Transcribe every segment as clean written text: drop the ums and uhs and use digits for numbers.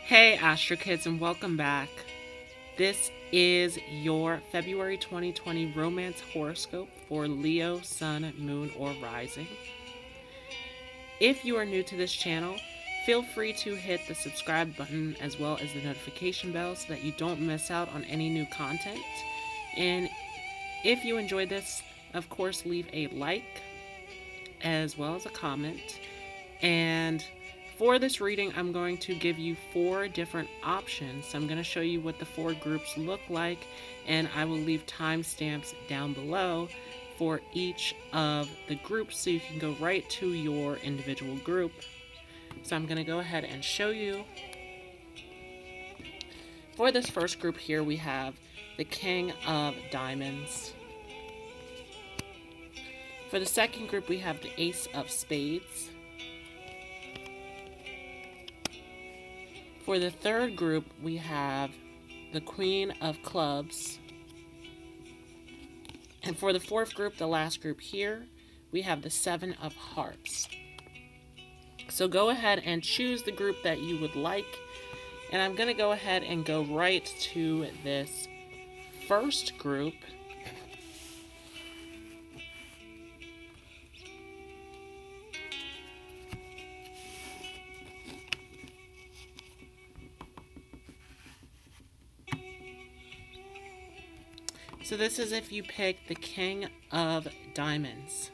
Hey Astro Kids, and welcome back. This is your February 2020 Romance Horoscope for Leo, Sun, Moon, or Rising. If you are new to this channel, feel free to hit the subscribe button as well as the notification bell so that you don't miss out on any new content. And if you enjoyed this, of course, leave a like as well as a comment. And for this reading, I'm going to give you 4 different options. So I'm going to show you what the 4 groups look like, and I will leave timestamps down below for each of the groups so you can go right to your individual group. So I'm going to go ahead and show you. For this first group here, we have the King of Diamonds. For the second group, we have the Ace of Spades. For the third group, we have the Queen of Clubs. And for the fourth group, the last group here, we have the Seven of Hearts. So go ahead and choose the group that you would like. And I'm going to go ahead and go right to this first group. So this is if you pick the King of Diamonds.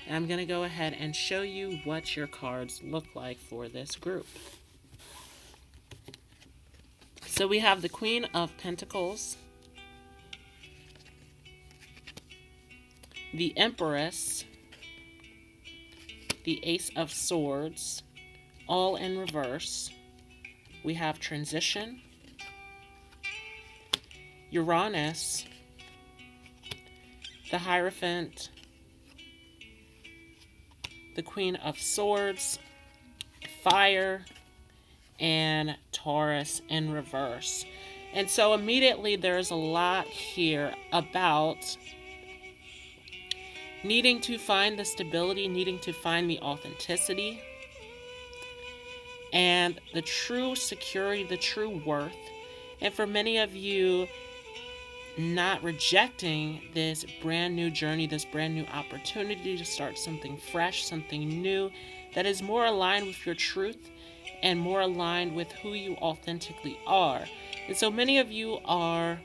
And I'm going to go ahead and show you what your cards look like for this group. So we have the Queen of Pentacles, the Empress, the Ace of Swords, all in reverse. We have Transition, Uranus, the Hierophant, the Queen of Swords, Fire, and Taurus in reverse. And so immediately there's a lot here about needing to find the stability, needing to find the authenticity, and the true security, the true worth. And for many of you, not rejecting this brand new journey, this brand new opportunity to start something fresh, something new that is more aligned with your truth and more aligned with who you authentically are. And so many of you are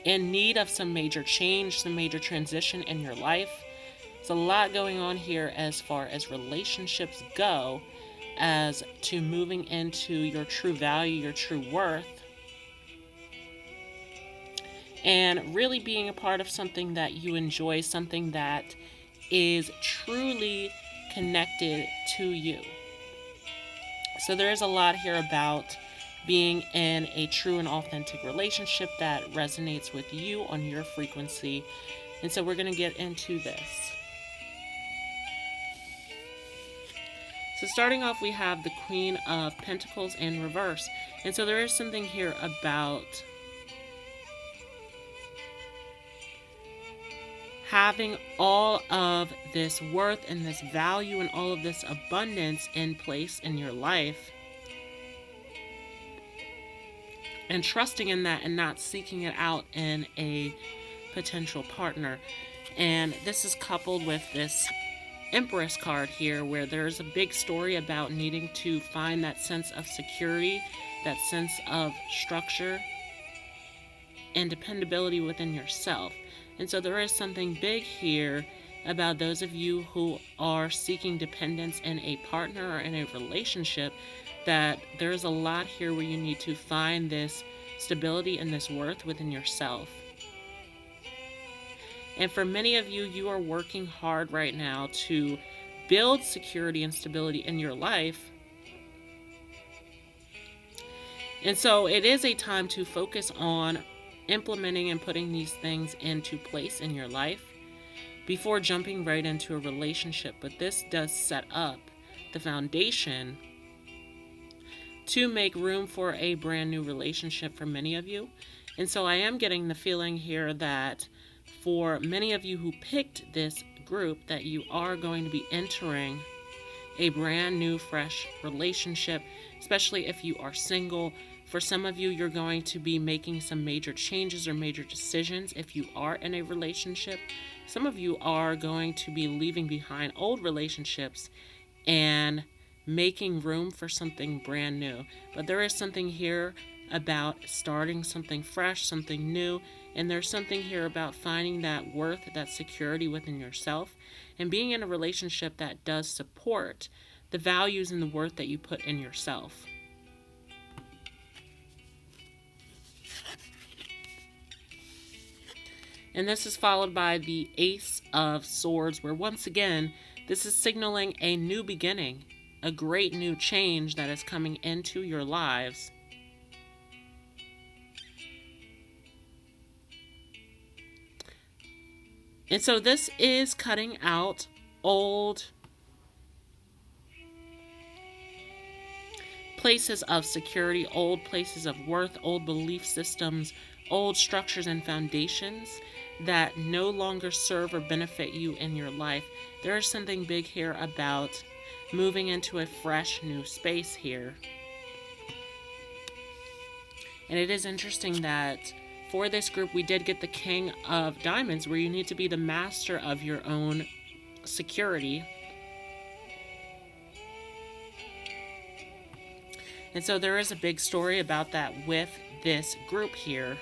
in need of some major change, some major transition in your life. There's a lot going on here as far as relationships go, as to moving into your true value, your true worth, and really being a part of something that you enjoy, something that is truly connected to you. So there is a lot here about being in a true and authentic relationship that resonates with you on your frequency. And so we're going to get into this. So starting off, we have the Queen of Pentacles in reverse. And so there is something here about having all of this worth and this value and all of this abundance in place in your life, and trusting in that and not seeking it out in a potential partner. And this is coupled with this Empress card here, where there's a big story about needing to find that sense of security, that sense of structure and dependability within yourself. And so there is something big here about those of you who are seeking dependence in a partner or in a relationship, that there's a lot here where you need to find this stability and this worth within yourself. And for many of you, you are working hard right now to build security and stability in your life. And so it is a time to focus on implementing and putting these things into place in your life before jumping right into a relationship. But this does set up the foundation to make room for a brand new relationship for many of you. And so I am getting the feeling here that for many of you who picked this group, that you are going to be entering a brand new, fresh relationship, especially if you are single. For some of you, you're going to be making some major changes or major decisions if you are in a relationship. Some of you are going to be leaving behind old relationships and making room for something brand new. But there is something here about starting something fresh, something new, and there's something here about finding that worth, that security within yourself, and being in a relationship that does support the values and the worth that you put in yourself. And this is followed by the Ace of Swords, where once again, this is signaling a new beginning, a great new change that is coming into your lives. And so this is cutting out old places of security, old places of worth, old belief systems, old structures and foundations that no longer serve or benefit you in your life. There is something big here about moving into a fresh new space here. And it is interesting that for this group, we did get the King of Diamonds, where you need to be the master of your own security. And so there is a big story about that with this group here.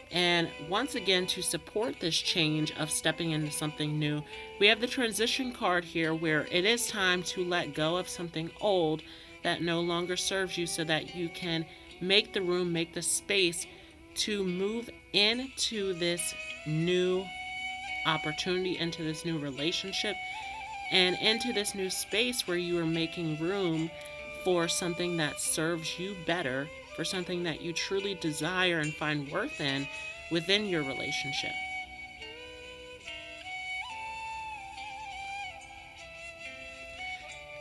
And once again, to support this change of stepping into something new, we have the transition card here, where it is time to let go of something old that no longer serves you, so that you can make the room, make the space to move into this new opportunity, into this new relationship, and into this new space where you are making room for something that serves you better, for something that you truly desire and find worth in within your relationship.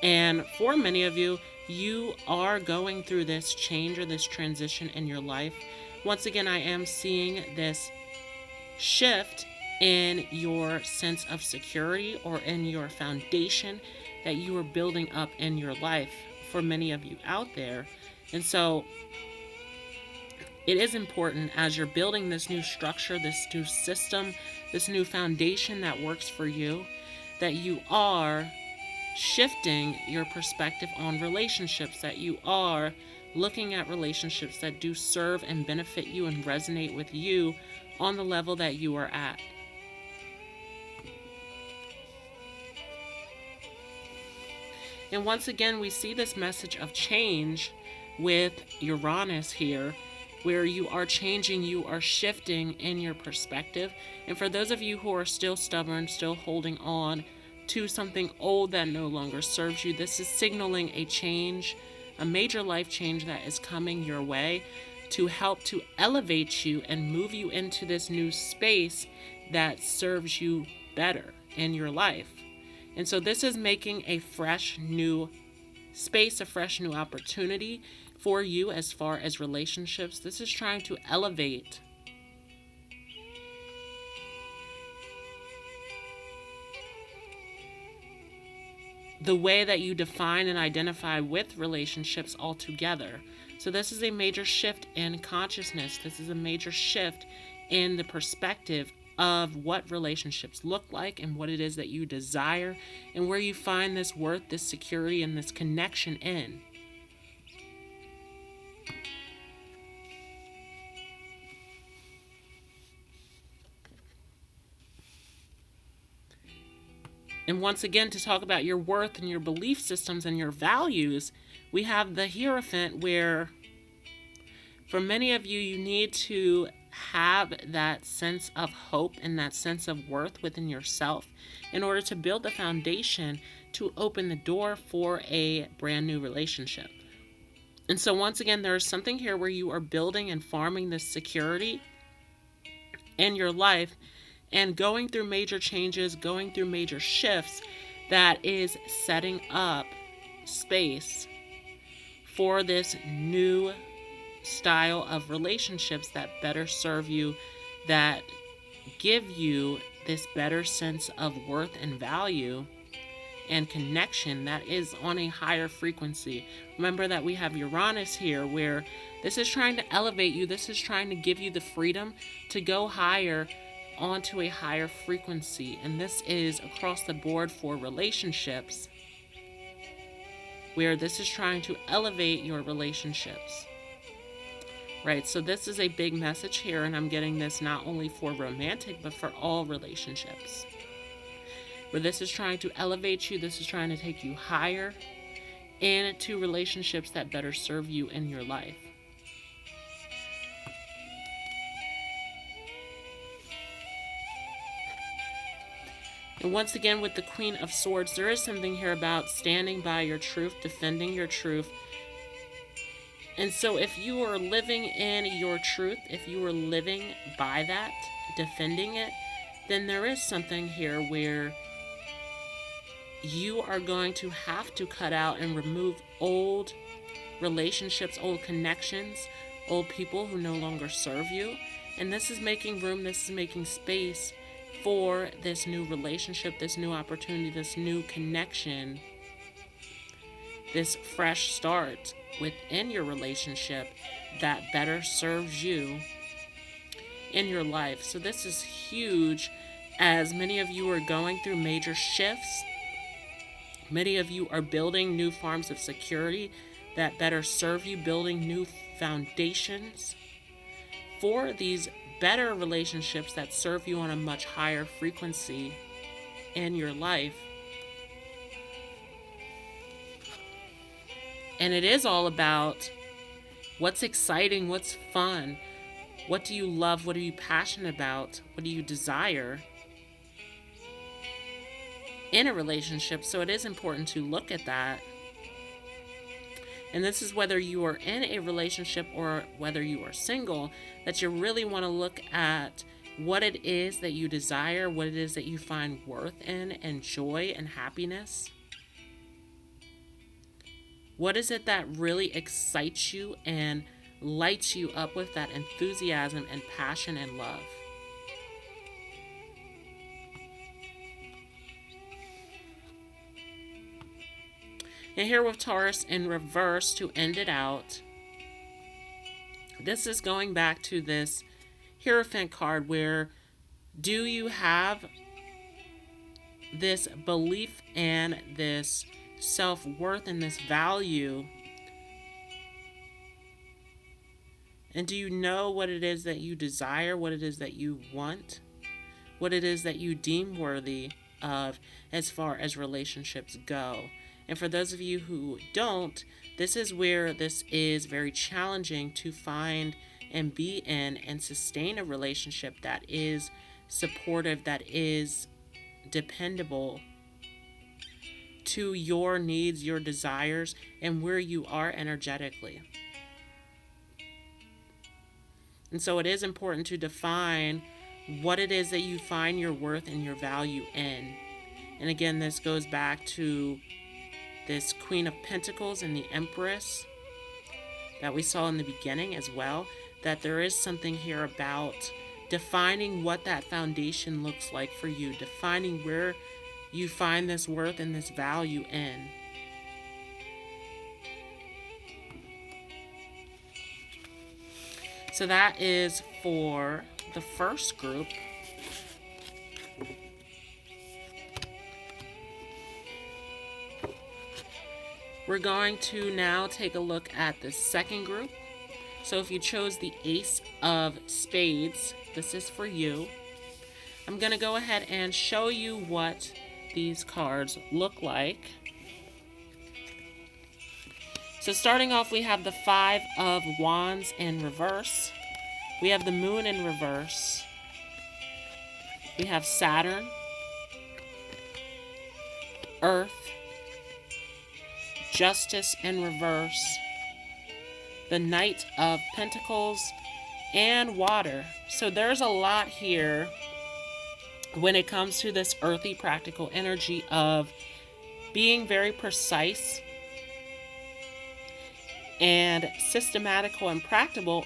And for many of you, you are going through this change or this transition in your life. Once again, I am seeing this shift in your sense of security or in your foundation that you are building up in your life for many of you out there. And so it is important, as you're building this new structure, this new system, this new foundation that works for you, that you are shifting your perspective on relationships, that you are looking at relationships that do serve and benefit you and resonate with you on the level that you are at. And once again, we see this message of change with Uranus here, where you are changing, you are shifting in your perspective. And for those of you who are still stubborn, still holding on to something old that no longer serves you, this is signaling a change, a major life change that is coming your way to help to elevate you and move you into this new space that serves you better in your life. And so this is making a fresh new space, a fresh new opportunity for you as far as relationships. This is trying to elevate the way that you define and identify with relationships altogether. So this is a major shift in consciousness. This is a major shift in the perspective of what relationships look like and what it is that you desire and where you find this worth, this security, and this connection in. And once again, to talk about your worth and your belief systems and your values, we have the Hierophant, where for many of you, you need to have that sense of hope and that sense of worth within yourself in order to build the foundation to open the door for a brand new relationship. And so once again, there's something here where you are building and farming this security in your life and going through major changes, going through major shifts that is setting up space for this new style of relationships that better serve you, that give you this better sense of worth and value, and connection that is on a higher frequency. Remember that we have Uranus here, where this is trying to elevate you. This is trying to give you the freedom to go higher onto a higher frequency. And this is across the board for relationships, where this is trying to elevate your relationships. Right, so this is a big message here, and I'm getting this not only for romantic, but for all relationships. Where this is trying to elevate you, this is trying to take you higher into relationships that better serve you in your life. And once again, with the Queen of Swords, there is something here about standing by your truth, defending your truth. And so if you are living in your truth, if you are living by that, defending it, then there is something here where you are going to have to cut out and remove old relationships, old connections, old people who no longer serve you. And this is making room, this is making space for this new relationship, this new opportunity, this new connection, this fresh start within your relationship that better serves you in your life. So this is huge, as many of you are going through major shifts. Many of you are building new forms of security that better serve you, building new foundations for these better relationships that serve you on a much higher frequency in your life. And it is all about what's exciting, what's fun, what do you love, what are you passionate about, what do you desire in a relationship. So it is important to look at that. And this is whether you are in a relationship or whether you are single, that you really want to look at what it is that you desire, what it is that you find worth in and joy and happiness. What is it that really excites you and lights you up with that enthusiasm and passion and love? And here with Taurus in reverse to end it out, this is going back to this Hierophant card, where do you have this belief and this self-worth and this value? And do you know what it is that you desire, what it is that you want, what it is that you deem worthy of as far as relationships go? And for those of you who don't, this is where this is very challenging to find and be in and sustain a relationship that is supportive, that is dependable to your needs, your desires, and where you are energetically. And so it is important to define what it is that you find your worth and your value in. And again, this goes back to this Queen of Pentacles and the Empress that we saw in the beginning as well, that there is something here about defining what that foundation looks like for you, defining where you find this worth and this value in. So that is for the first group. We're going to now take a look at the second group. So if you chose the Ace of Spades, this is for you. I'm going to go ahead and show you what these cards look like. So starting off, we have the Five of Wands in reverse. We have the Moon in reverse. We have Saturn, Earth, Justice in reverse, the Knight of Pentacles, and Water. So there's a lot here when it comes to this earthy practical energy of being very precise and systematical and practical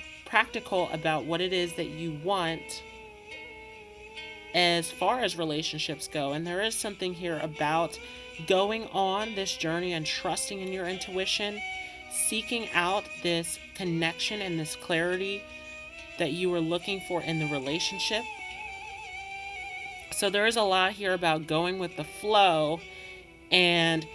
about what it is that you want as far as relationships go. And there is something here about going on this journey and trusting in your intuition, seeking out this connection and this clarity that you were looking for in the relationship. So there is a lot here about going with the flow and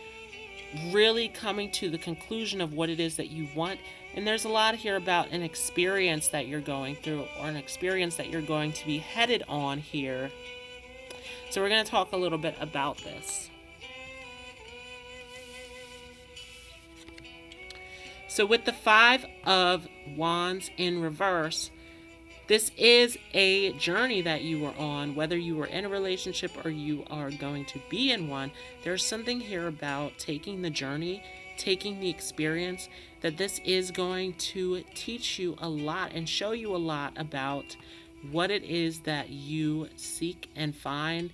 really coming to the conclusion of what it is that you want. And there's a lot here about an experience that you're going through, or an experience that you're going to be headed on here. So we're going to talk a little bit about this. So with the Five of Wands in reverse, this is a journey that you were on, whether you were in a relationship or you are going to be in one. There's something here about taking the journey, taking the experience, that this is going to teach you a lot and show you a lot about what it is that you seek and find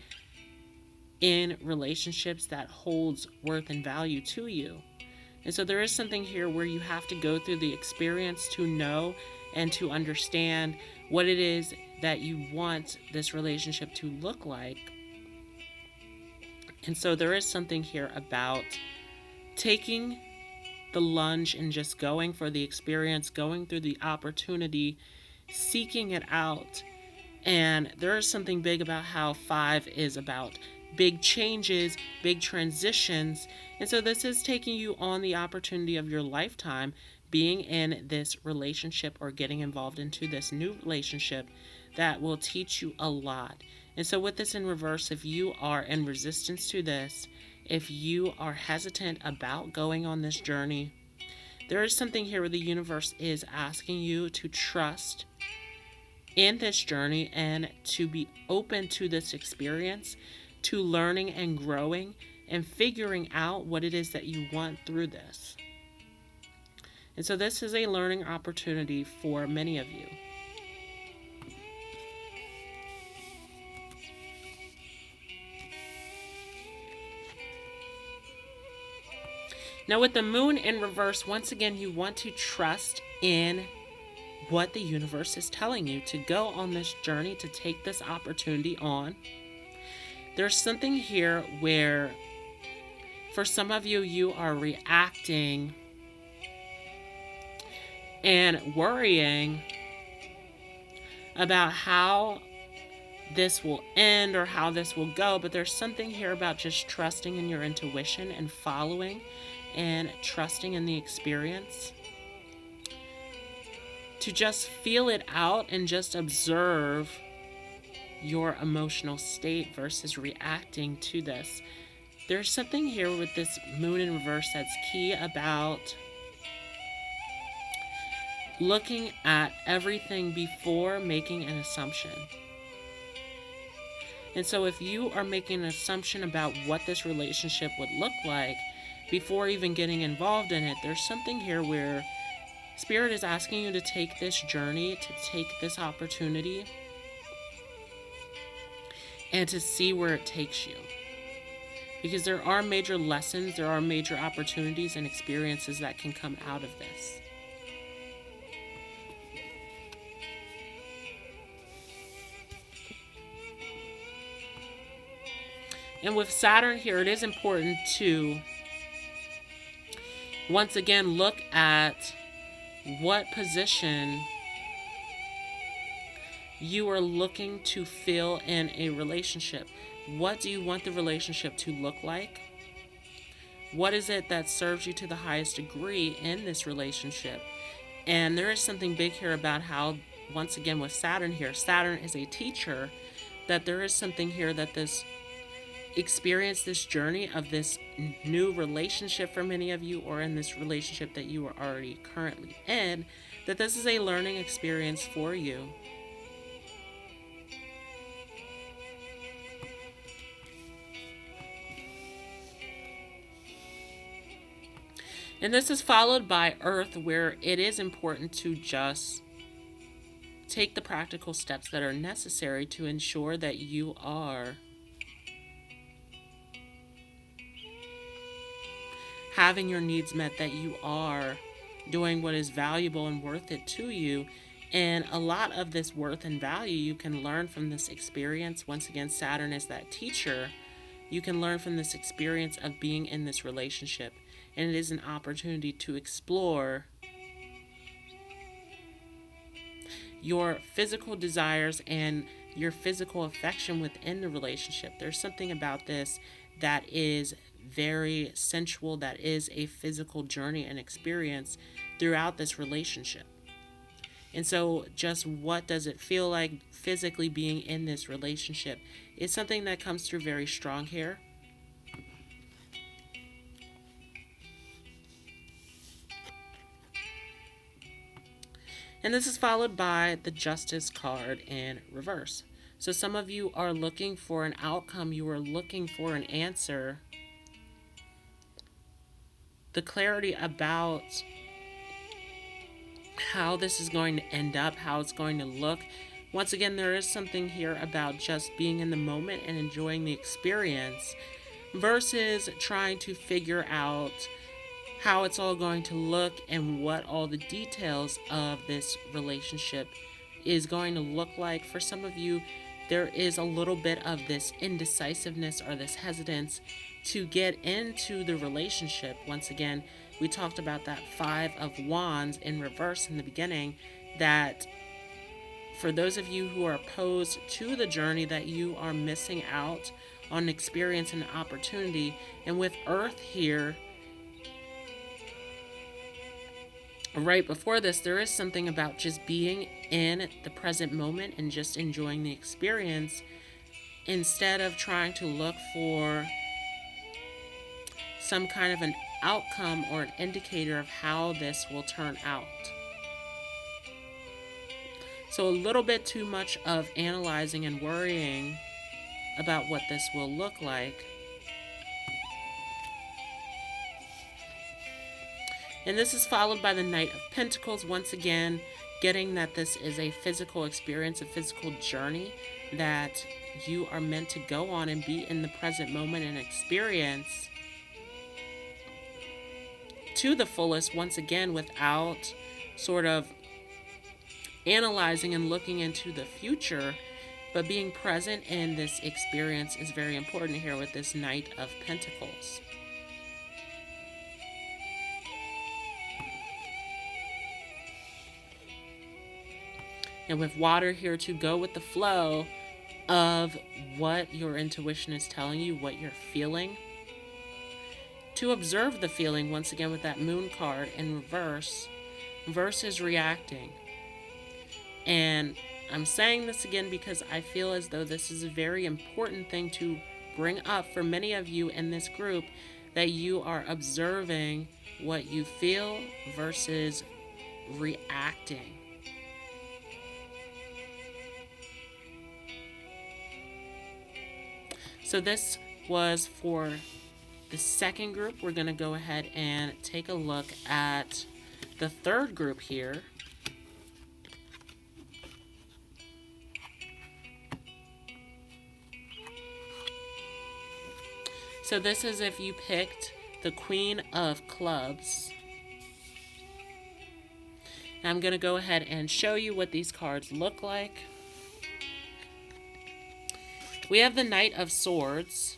in relationships that holds worth and value to you. And so there is something here where you have to go through the experience to know and to understand what it is that you want this relationship to look like. And so there is something here about taking the lunge and just going for the experience, going through the opportunity, seeking it out. And there is something big about how 5 is about big changes, big transitions. And so this is taking you on the opportunity of your lifetime, being in this relationship or getting involved into this new relationship that will teach you a lot. And so with this in reverse, if you are in resistance to this, if you are hesitant about going on this journey, there is something here where the universe is asking you to trust in this journey and to be open to this experience, to learning and growing and figuring out what it is that you want through this. And so this is a learning opportunity for many of you. Now with the moon in reverse, once again, you want to trust in what the universe is telling you, to go on this journey, to take this opportunity on. There's something here where for some of you, you are reacting and worrying about how this will end or how this will go, but there's something here about just trusting in your intuition and following and trusting in the experience, to just feel it out and just observe your emotional state versus reacting to this. There's something here with this moon in reverse that's key about looking at everything before making an assumption. And so if you are making an assumption about what this relationship would look like before even getting involved in it, there's something here where Spirit is asking you to take this journey, to take this opportunity, and to see where it takes you. Because there are major lessons, there are major opportunities and experiences that can come out of this. And with Saturn here, it is important to once again look at what position you are looking to fill in a relationship. What do you want the relationship to look like? What is it that serves you to the highest degree in this relationship? And there is something big here about how, once again with Saturn here, Saturn is a teacher, that there is something here that this experience, this journey of this new relationship for many of you, or in this relationship that you are already currently in, that this is a learning experience for you. And this is followed by Earth, where it is important to just take the practical steps that are necessary to ensure that you are having your needs met, that you are doing what is valuable and worth it to you And a lot of this worth and value you can learn from this experience. Once again, Saturn is that teacher. You can learn from this experience of being in this relationship. And it is an opportunity to explore your physical desires and your physical affection within the relationship. There's something about this that is very sensual, that is a physical journey and experience throughout this relationship. And so just what does it feel like physically being in this relationship is something that comes through very strong here. And this is followed by the Justice card in reverse. So some of you are looking for an outcome. You are looking for an answer. The clarity about how this is going to end up, how it's going to look. Once again, there is something here about just being in the moment and enjoying the experience versus trying to figure out how it's all going to look and what all the details of this relationship is going to look like. For some of you, there is a little bit of this indecisiveness or this hesitance to get into the relationship. Once again, we talked about that 5 of Wands in reverse in the beginning, that for those of you who are opposed to the journey, that you are missing out on an experience and an opportunity. And with Earth here, right before this, there is something about just being in the present moment and just enjoying the experience instead of trying to look for some kind of an outcome or an indicator of how this will turn out. So a little bit too much of analyzing and worrying about what this will look like. And this is followed by the Knight of Pentacles. Once again, getting that this is a physical experience, a physical journey that you are meant to go on and be in the present moment and experience to the fullest, once again, without sort of analyzing and looking into the future, but being present in this experience is very important here with this Knight of Pentacles. And with water here to go with the flow of what your intuition is telling you, what you're feeling. To observe the feeling, once again, with that Moon card in reverse versus reacting. And I'm saying this again because I feel as though this is a very important thing to bring up for many of you in this group, that you are observing what you feel versus reacting. So this was for the second group. We're going to go ahead and take a look at the third group here. So this is if you picked the Queen of Clubs. I'm going to go ahead and show you what these cards look like. We have the Knight of Swords.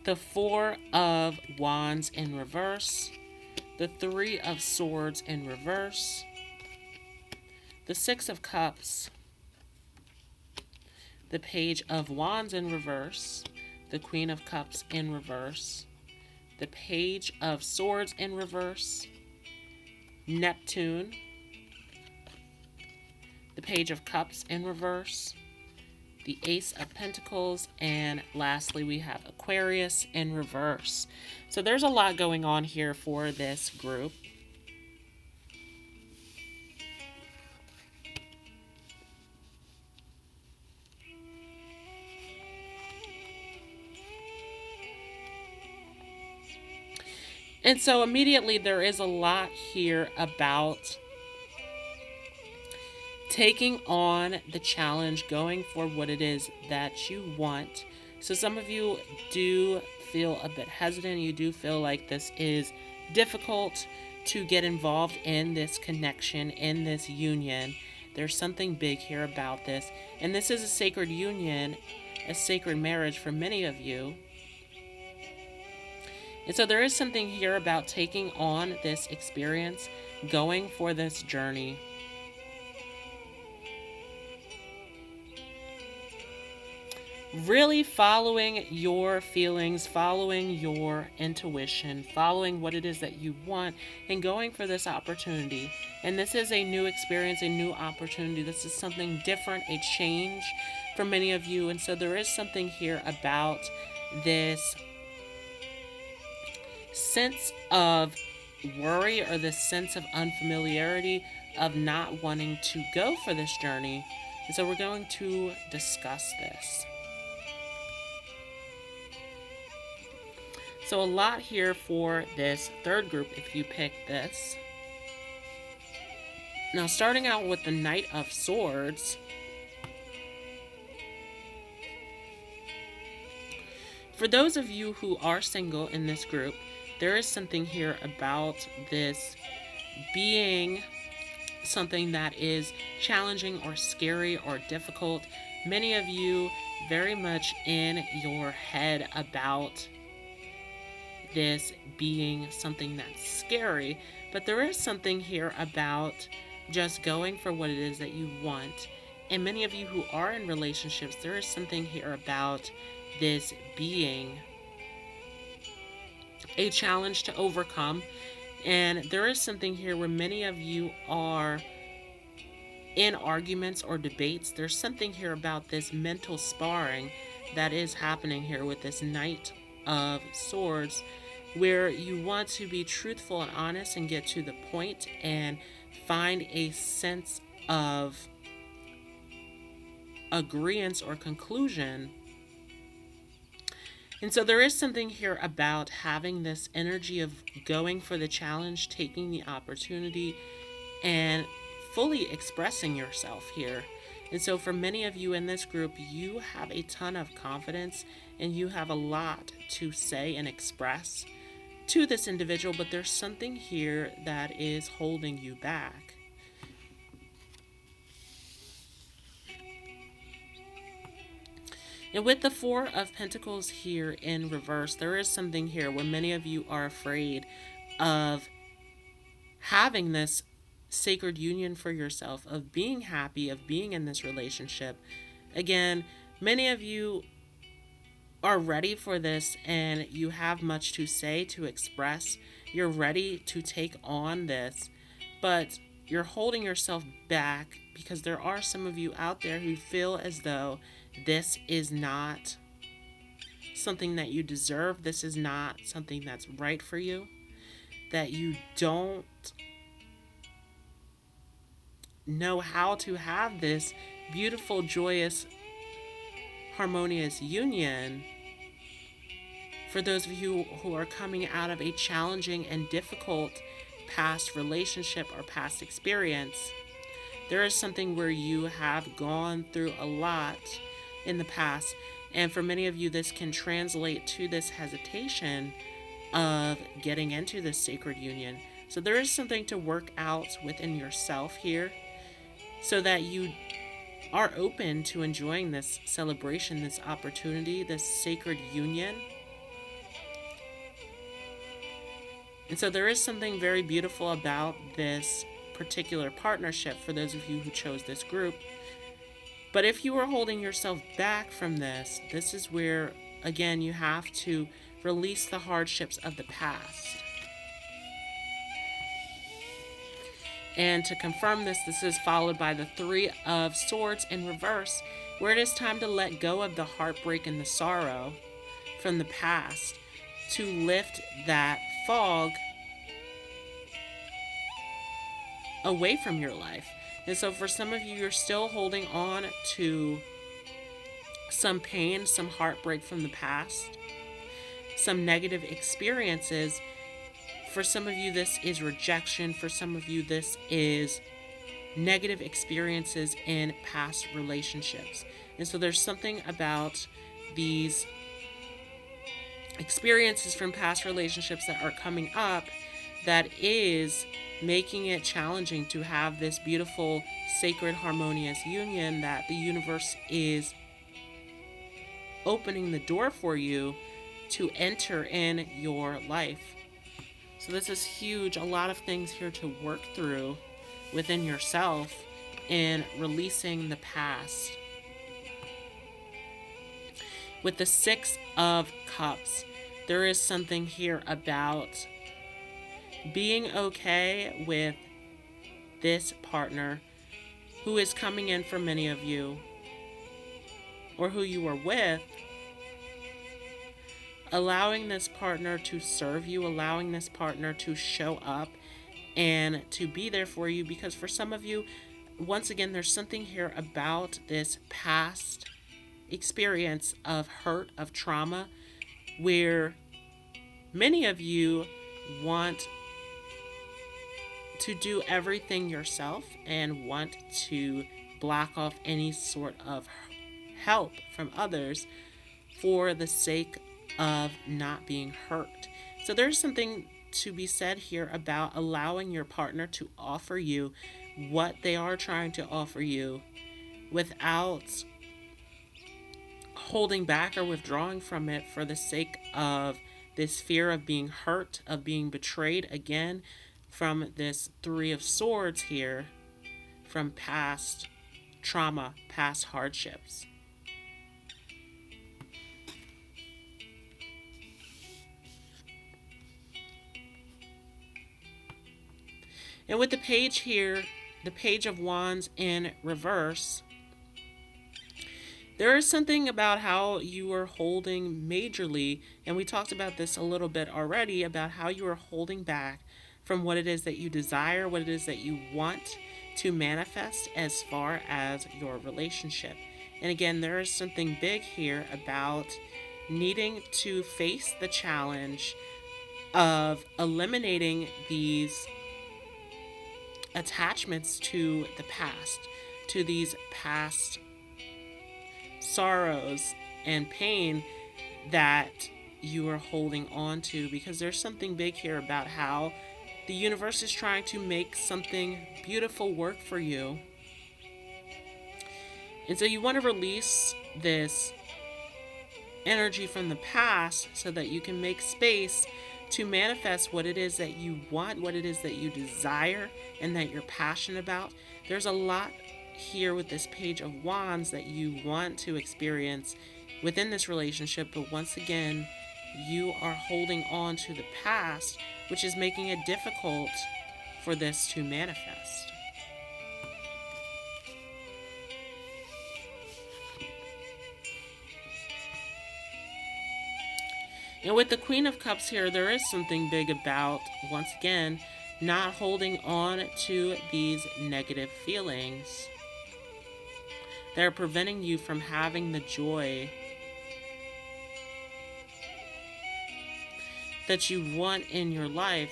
The 4 of Wands in reverse. The 3 of Swords in reverse. The 6 of Cups. The Page of Wands in reverse. The Queen of Cups in reverse. The Page of Swords in reverse. Neptune. The Page of Cups in reverse, the Ace of Pentacles, and lastly we have Aquarius in reverse. So there's a lot going on here for this group. And so immediately there is a lot here about taking on the challenge, going for what it is that you want. So some of you do feel a bit hesitant. You do feel like this is difficult to get involved in this connection, in this union. There's something big here about this. And this is a sacred union, a sacred marriage for many of you. And so there is something here about taking on this experience, going for this journey. Really following your feelings, following your intuition, following what it is that you want, and going for this opportunity. And this is a new experience, a new opportunity. This is something different, a change for many of you. And so there is something here about this sense of worry or this sense of unfamiliarity, of not wanting to go for this journey. And so we're going to discuss this. So a lot here for this third group if you pick this. Now starting out with the Knight of Swords. For those of you who are single in this group, there is something here about this being something that is challenging or scary or difficult. Many of you very much in your head about this being something that's scary, but there is something here about just going for what it is that you want. And many of you who are in relationships, there is something here about this being a challenge to overcome. And there is something here where many of you are in arguments or debates. There's something here about this mental sparring that is happening here with this Knight of Swords, where you want to be truthful and honest and get to the point and find a sense of agreement or conclusion. And so there is something here about having this energy of going for the challenge, taking the opportunity, and fully expressing yourself here. And so for many of you in this group, you have a ton of confidence and you have a lot to say and express to this individual, but there's something here that is holding you back. And with the Four of Pentacles here in reverse, there is something here where many of you are afraid of having this sacred union for yourself, of being happy, of being in this relationship. Again, many of you are ready for this and you have much to say, to express. You're ready to take on this, but you're holding yourself back because there are some of you out there who feel as though this is not something that you deserve. This is not something that's right for you, that you don't know how to have this beautiful, joyous, harmonious union. For those of you who are coming out of a challenging and difficult past relationship or past experience, there is something where you have gone through a lot in the past. And for many of you, this can translate to this hesitation of getting into this sacred union. So there is something to work out within yourself here so that you are open to enjoying this celebration, this opportunity, this sacred union. And so there is something very beautiful about this particular partnership for those of you who chose this group. But if you are holding yourself back from this, this is where, again, you have to release the hardships of the past. And to confirm this, this is followed by the Three of Swords in reverse, where it is time to let go of the heartbreak and the sorrow from the past, to lift that fog away from your life. And so for some of you, you're still holding on to some pain, some heartbreak from the past, some negative experiences. For some of you, this is rejection. For some of you, this is negative experiences in past relationships. And so there's something about these experiences from past relationships that are coming up that is making it challenging to have this beautiful, sacred, harmonious union that the universe is opening the door for you to enter in your life. So this is huge. A lot of things here to work through within yourself in releasing the past. With the Six of Cups, there is something here about being okay with this partner who is coming in for many of you, or who you are with, allowing this partner to serve you, allowing this partner to show up and to be there for you. Because for some of you, once again, there's something here about this past experience of hurt, of trauma, where many of you want to do everything yourself and want to block off any sort of help from others for the sake of not being hurt. So there's something to be said here about allowing your partner to offer you what they are trying to offer you without holding back or withdrawing from it for the sake of this fear of being hurt, of being betrayed again from this Three of Swords here, from past trauma, past hardships. And with the page here, the Page of Wands in reverse, there is something about how you are holding majorly, and we talked about this a little bit already, about how you are holding back from what it is that you desire, what it is that you want to manifest as far as your relationship. And again, there is something big here about needing to face the challenge of eliminating these attachments to the past, to these past sorrows and pain that you are holding on to, because there's something big here about how the universe is trying to make something beautiful work for you. And so you want to release this energy from the past so that you can make space to manifest what it is that you want, what it is that you desire, and that you're passionate about. There's a lot here with this Page of Wands that you want to experience within this relationship, but once again, you are holding on to the past, which is making it difficult for this to manifest. And with the Queen of Cups here, there is something big about, once again, not holding on to these negative feelings that are preventing you from having the joy that you want in your life.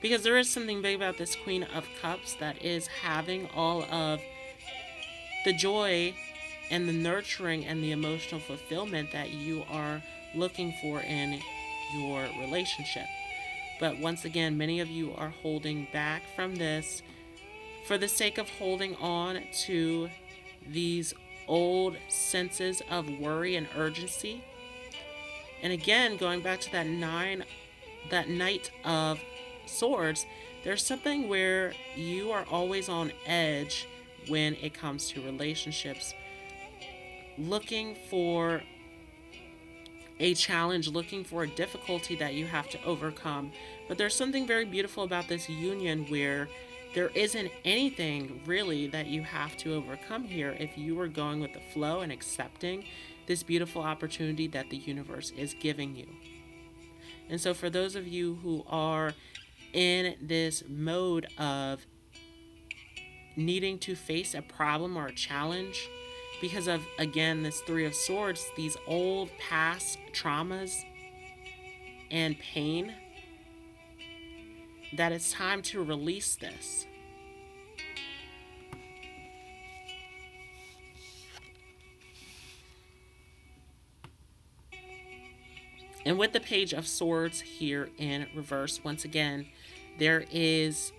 Because there is something big about this Queen of Cups that is having all of the joy and the nurturing and the emotional fulfillment that you are looking for in your relationship. But once again, many of you are holding back from this for the sake of holding on to these old senses of worry and urgency. And again, going back to that Knight of Swords, there's something where you are always on edge when it comes to relationships, looking for a challenge, looking for a difficulty that you have to overcome. But there's something very beautiful about this union where there isn't anything really that you have to overcome here if you are going with the flow and accepting this beautiful opportunity that the universe is giving you. And so for those of you who are in this mode of needing to face a problem or a challenge because of, again, this Three of Swords, these old past traumas and pain, that it's time to release this. And with the Page of Swords here in reverse, once again, there is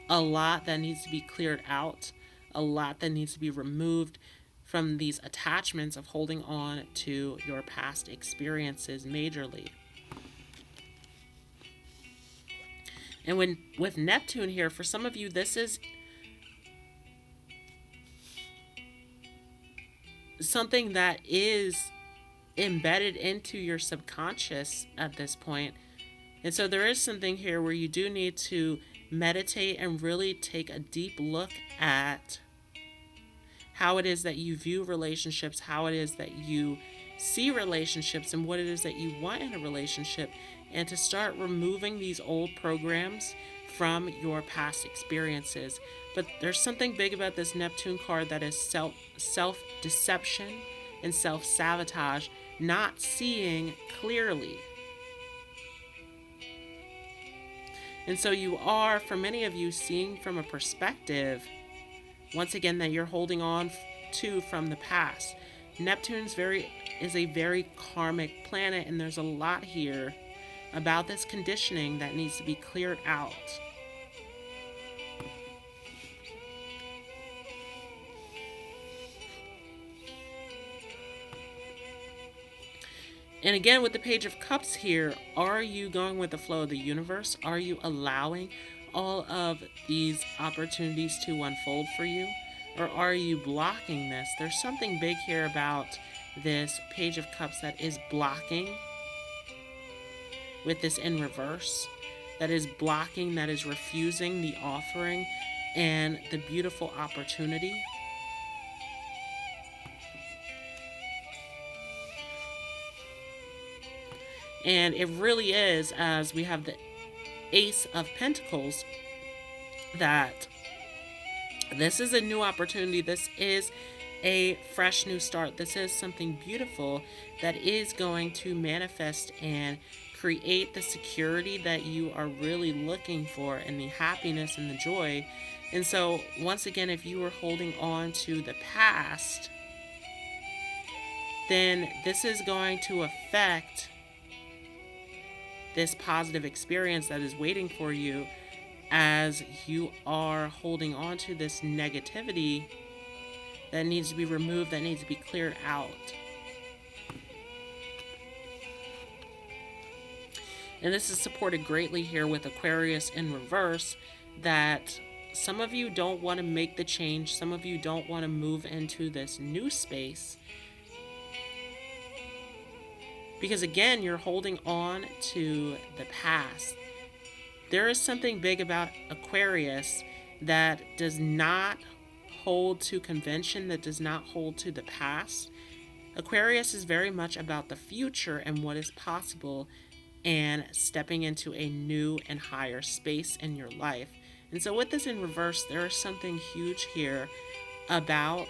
a lot that needs to be cleared out, a lot that needs to be removed from these attachments of holding on to your past experiences majorly. And with Neptune here, for some of you, this is something that is embedded into your subconscious at this point. And so there is something here where you do need to meditate and really take a deep look at how it is that you view relationships, how it is that you see relationships, and what it is that you want in a relationship, and to start removing these old programs from your past experiences. But there's something big about this Neptune card that is self-deception and self-sabotage, not seeing clearly. And so you are, for many of you, seeing from a perspective, once again, that you're holding on to from the past. Neptune is a very karmic planet, and there's a lot here about this conditioning that needs to be cleared out. And again, with the Page of Cups here, are you going with the flow of the universe? Are you allowing all of these opportunities to unfold for you? Or are you blocking this? There's something big here about this Page of Cups that is blocking with this in reverse, that is blocking, that is refusing the offering and the beautiful opportunity. And it really is, as we have the Ace of Pentacles, that this is a new opportunity. This is a fresh new start. This is something beautiful that is going to manifest and create the security that you are really looking for, and the happiness and the joy. And so, once again, if you were holding on to the past, then this is going to affect this positive experience that is waiting for you, as you are holding on to this negativity that needs to be removed, that needs to be cleared out. And this is supported greatly here with Aquarius in reverse, that some of you don't want to make the change, some of you don't want to move into this new space, because again, you're holding on to the past. There is something big about Aquarius that does not hold to convention, that does not hold to the past. Aquarius is very much about the future and what is possible, and stepping into a new and higher space in your life. And so with this in reverse, there is something huge here about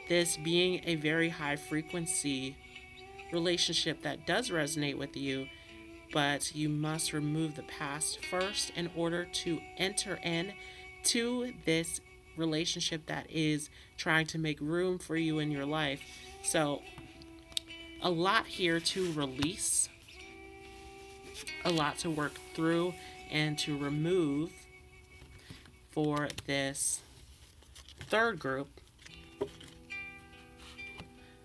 this being a very high frequency relationship that does resonate with you, but you must remove the past first in order to enter in to this relationship that is trying to make room for you in your life. So a lot here to release, a lot to work through and to remove for this third group.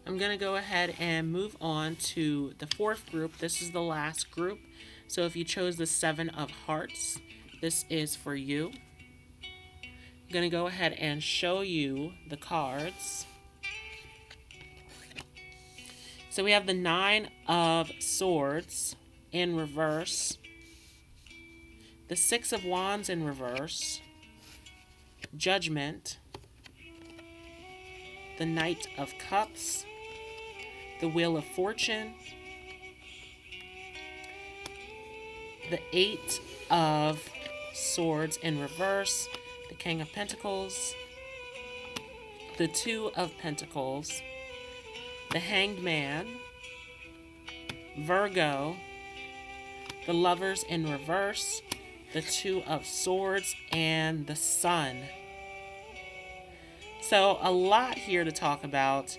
I'm going to go ahead and move on to the fourth group. This is the last group. So if you chose the Seven of Hearts, this is for you. I'm going to go ahead and show you the cards. So we have the Nine of Swords in reverse, the Six of Wands in reverse, Judgment, the Knight of Cups, the Wheel of Fortune, the Eight of Swords in reverse, the King of Pentacles, the Two of Pentacles, the Hanged Man, Virgo, the Lovers in reverse, the Two of Swords, and the Sun. So a lot here to talk about.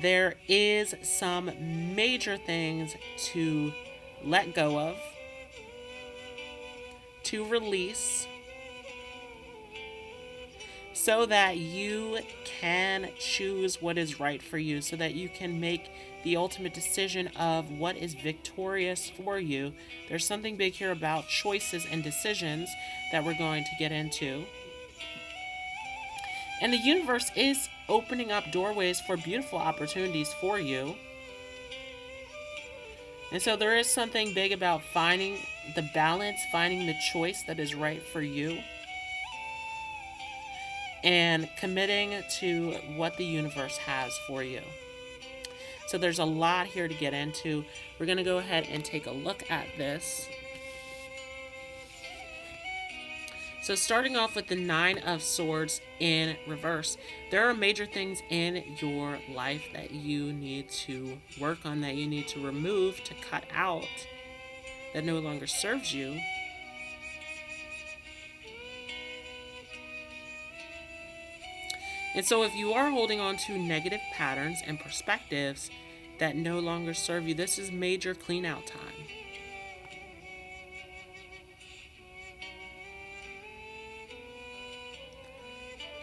There is some major things to let go of, to release, so that you can choose what is right for you, so that you can make the ultimate decision of what is victorious for you. There's something big here about choices and decisions that we're going to get into. And the universe is opening up doorways for beautiful opportunities for you. And so there is something big about finding the balance, finding the choice that is right for you, and committing to what the universe has for you. So there's a lot here to get into. We're going to go ahead and take a look at this. So starting off with the Nine of Swords in reverse, there are major things in your life that you need to work on, that you need to remove, to cut out, that no longer serves you. And so if you are holding on to negative patterns and perspectives that no longer serve you, this is major clean out time.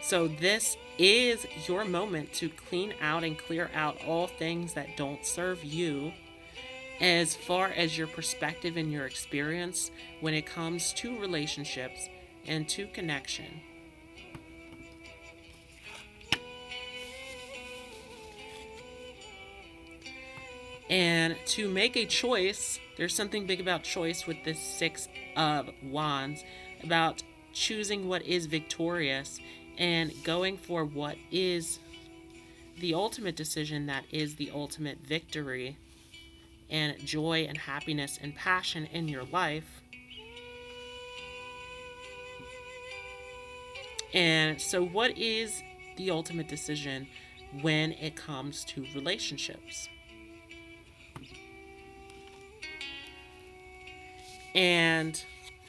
So this is your moment to clean out and clear out all things that don't serve you as far as your perspective and your experience when it comes to relationships and to connection. And to make a choice, there's something big about choice with this Six of Wands, about choosing what is victorious and going for what is the ultimate decision, that is the ultimate victory and joy and happiness and passion in your life. And so what is the ultimate decision when it comes to relationships? And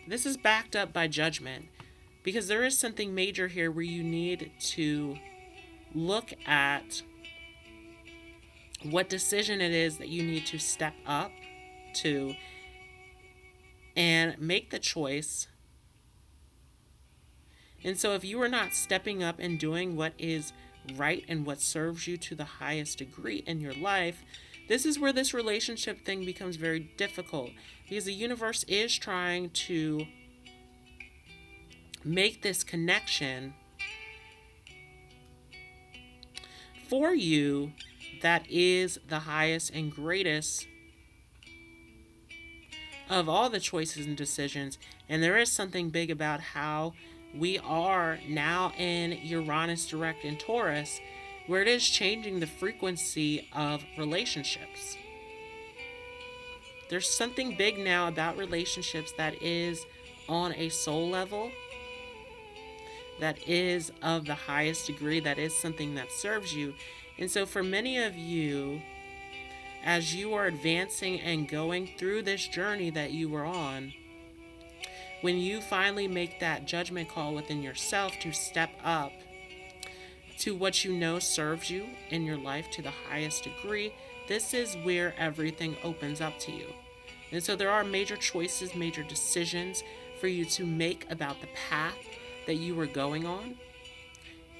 this is backed up by judgment, because there is something major here where you need to look at what decision it is that you need to step up to and make the choice. And so if you are not stepping up and doing what is right and what serves you to the highest degree in your life, this is where this relationship thing becomes very difficult, because the universe is trying to make this connection for you that is the highest and greatest of all the choices and decisions. And there is something big about how we are now in Uranus direct in Taurus, where it is changing the frequency of relationships. There's something big now about relationships that is on a soul level, that is of the highest degree, that is something that serves you. And so for many of you, as you are advancing and going through this journey that you were on, when you finally make that judgment call within yourself to step up to what you know serves you in your life to the highest degree, this is where everything opens up to you. And so there are major choices, major decisions for you to make about the path that you were going on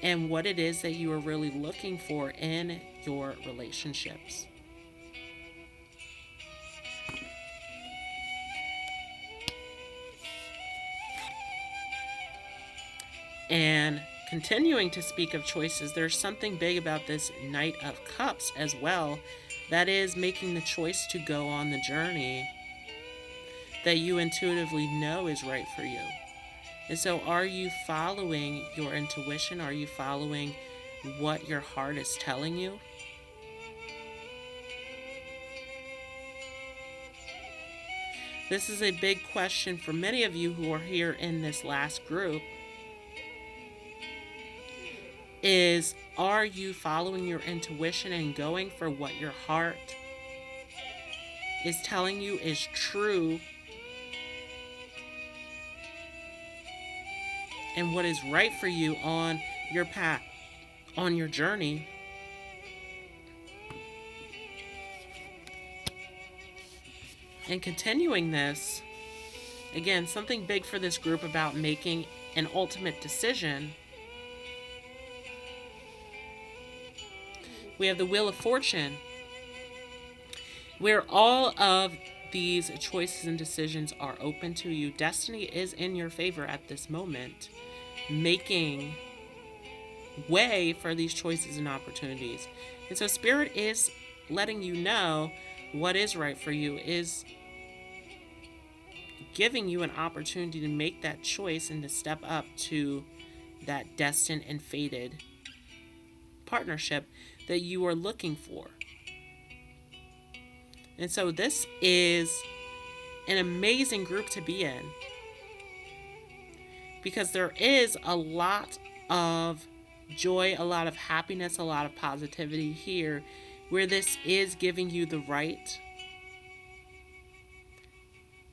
and what it is that you are really looking for in your relationships. And continuing to speak of choices, there's something big about this Knight of Cups as well, that is making the choice to go on the journey that you intuitively know is right for you. And so are you following your intuition? Are you following what your heart is telling you? This is a big question for many of you who are here in this last group. Is, are you following your intuition and going for what your heart is telling you is true and what is right for you on your path, on your journey? And continuing this, again, something big for this group about making an ultimate decision. We have the Wheel of Fortune, where all of these choices and decisions are open to you. Destiny is in your favor at this moment, making way for these choices and opportunities. And so Spirit is letting you know what is right for you, is giving you an opportunity to make that choice and to step up to that destined and fated partnership that you are looking for. And so this is an amazing group to be in, because there is a lot of joy, a lot of happiness, a lot of positivity here, where this is giving you the right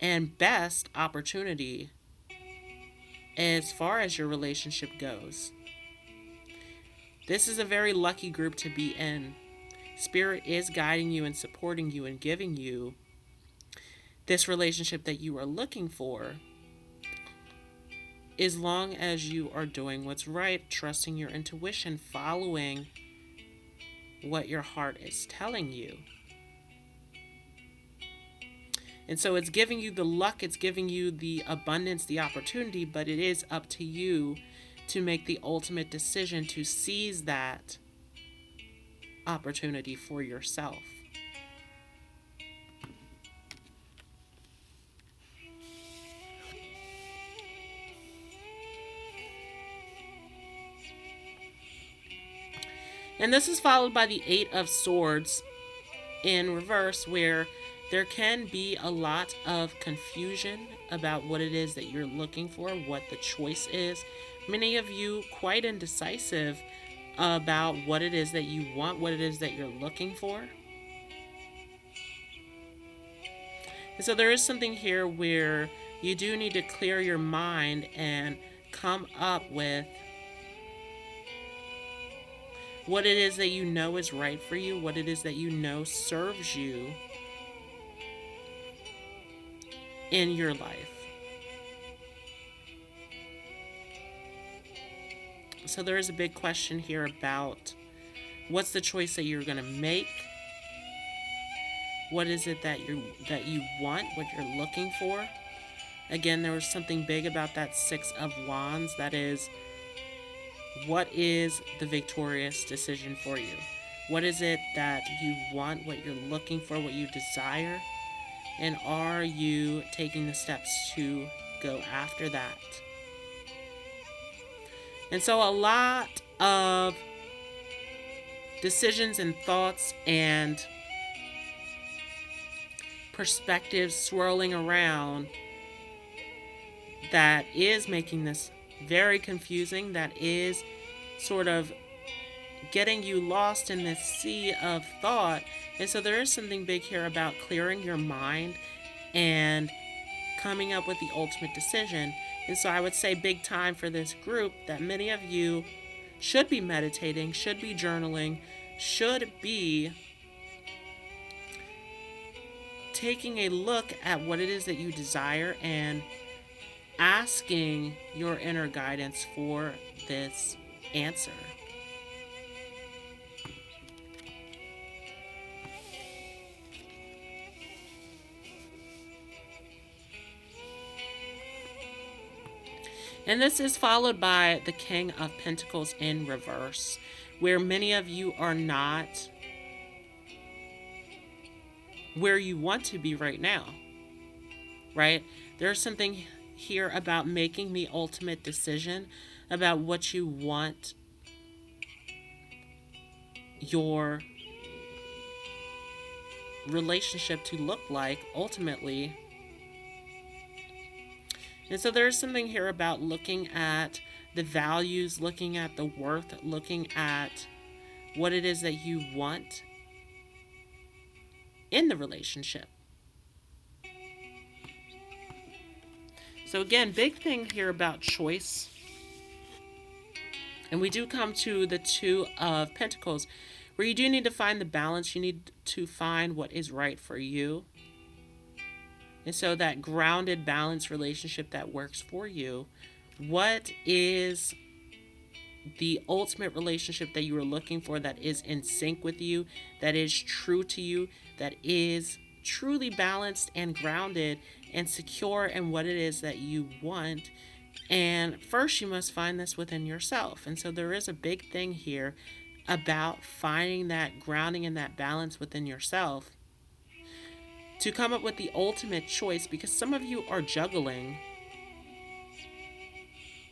and best opportunity as far as your relationship goes. This is a very lucky group to be in. Spirit is guiding you and supporting you and giving you this relationship that you are looking for, as long as you are doing what's right, trusting your intuition, following what your heart is telling you. And so it's giving you the luck, it's giving you the abundance, the opportunity, but it is up to you to make the ultimate decision to seize that opportunity for yourself. And this is followed by the Eight of Swords in reverse, where there can be a lot of confusion about what it is that you're looking for, what the choice is. Many of you quite indecisive about what it is that you want, what it is that you're looking for. And so there is something here where you do need to clear your mind and come up with what it is that you know is right for you, what it is that you know serves you in your life. So there is a big question here about what's the choice that you're going to make? What is it that you want, what you're looking for? Again, there was something big about that Six of Wands. That is, what is the victorious decision for you? What is it that you want, what you're looking for, what you desire? And are you taking the steps to go after that? And so a lot of decisions and thoughts and perspectives swirling around that is making this very confusing, that is sort of getting you lost in this sea of thought. And so there is something big here about clearing your mind and coming up with the ultimate decision. And so I would say big time for this group that many of you should be meditating, should be journaling, should be taking a look at what it is that you desire and asking your inner guidance for this answer. And this is followed by the King of Pentacles in reverse, where many of you are not where you want to be right now, right? There's something here about making the ultimate decision about what you want your relationship to look like ultimately. And so there's something here about looking at the values, looking at the worth, looking at what it is that you want in the relationship. So again, big thing here about choice. And we do come to the Two of Pentacles, where you do need to find the balance. You need to find what is right for you. And so that grounded, balanced relationship that works for you, what is the ultimate relationship that you are looking for, that is in sync with you, that is true to you, that is truly balanced and grounded and secure in what it is that you want. And first, you must find this within yourself. And so there is a big thing here about finding that grounding and that balance within yourself to come up with the ultimate choice, because some of you are juggling.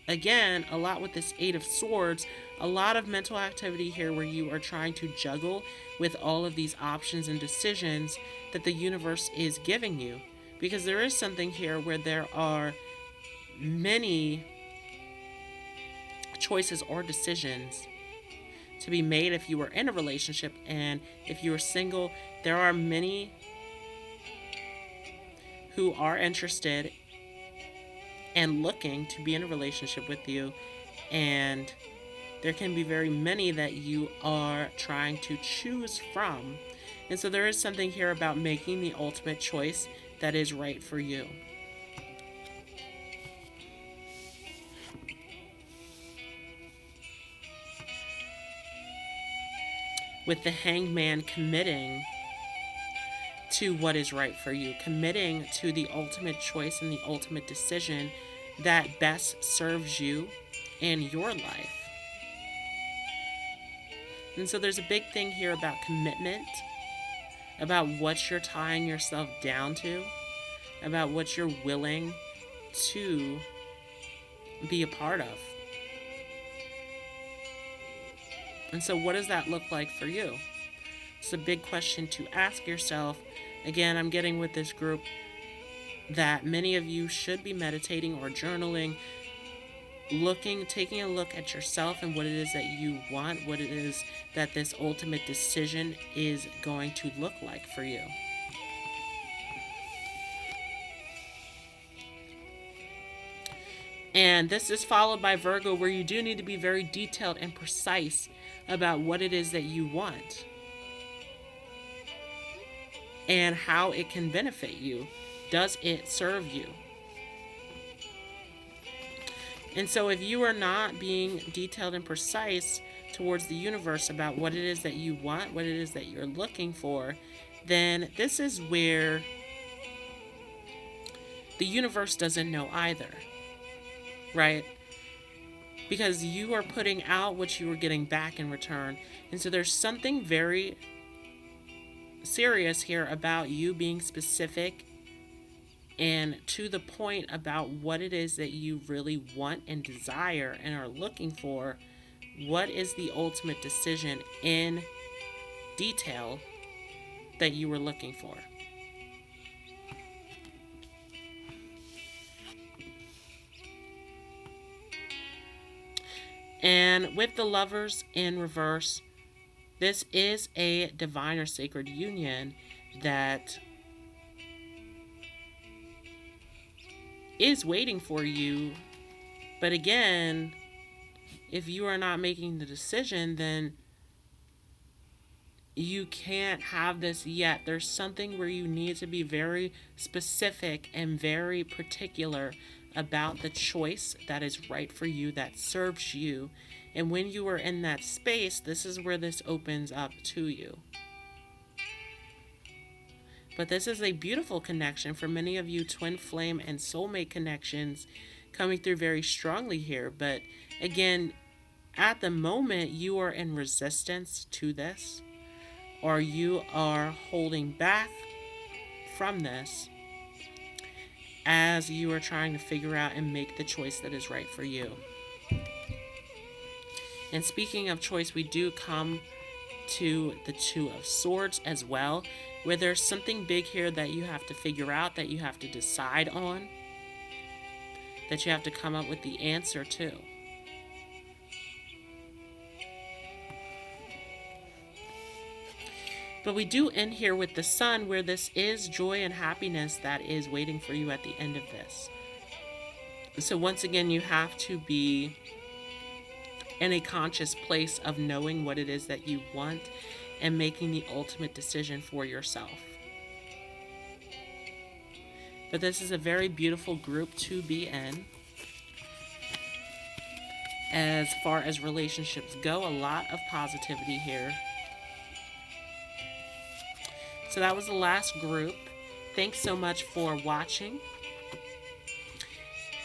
Again, a lot with this Eight of Swords, a lot of mental activity here where you are trying to juggle with all of these options and decisions that the universe is giving you. Because there is something here where there are many choices or decisions to be made if you are in a relationship, and if you are single, there are many who are interested and looking to be in a relationship with you, and there can be very many that you are trying to choose from. And so there is something here about making the ultimate choice that is right for you. With the Hangman committing to what is right for you, committing to the ultimate choice and the ultimate decision that best serves you in your life. And so there's a big thing here about commitment, about what you're tying yourself down to, about what you're willing to be a part of. And so what does that look like for you? It's a big question to ask yourself. Again, I'm getting with this group that many of you should be meditating or journaling, taking a look at yourself and what it is that you want, what it is that this ultimate decision is going to look like for you. And this is followed by Virgo, where you do need to be very detailed and precise about what it is that you want and how it can benefit you. Does it serve you? And so if you are not being detailed and precise towards the universe about what it is that you want, what it is that you're looking for, then this is where the universe doesn't know either, right? Because you are putting out what you are getting back in return. And so there's something very serious here about you being specific and to the point about what it is that you really want and desire and are looking for. What is the ultimate decision in detail that you were looking for? And with the Lovers in reverse, this is a divine or sacred union that is waiting for you. But again, if you are not making the decision, then you can't have this yet. There's something where you need to be very specific and very particular about the choice that is right for you, that serves you. And when you are in that space, this is where this opens up to you. But this is a beautiful connection for many of you, twin flame and soulmate connections coming through very strongly here. But again, at the moment, you are in resistance to this, or you are holding back from this as you are trying to figure out and make the choice that is right for you. And speaking of choice, we do come to the Two of Swords as well, where there's something big here that you have to figure out, that you have to decide on, that you have to come up with the answer to. But we do end here with the Sun, where this is joy and happiness that is waiting for you at the end of this. So once again, you have to be in a conscious place of knowing what it is that you want and making the ultimate decision for yourself. But this is a very beautiful group to be in. As far as relationships go, a lot of positivity here. So that was the last group. Thanks so much for watching.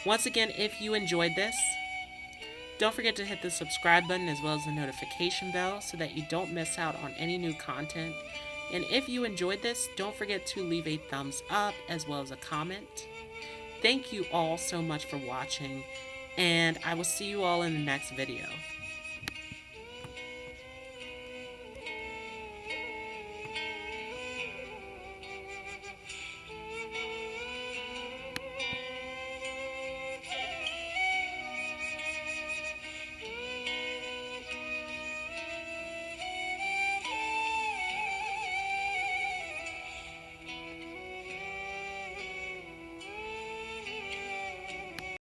Once again, if you enjoyed this, don't forget to hit the subscribe button as well as the notification bell so that you don't miss out on any new content. And if you enjoyed this, don't forget to leave a thumbs up as well as a comment. Thank you all so much for watching, and I will see you all in the next video.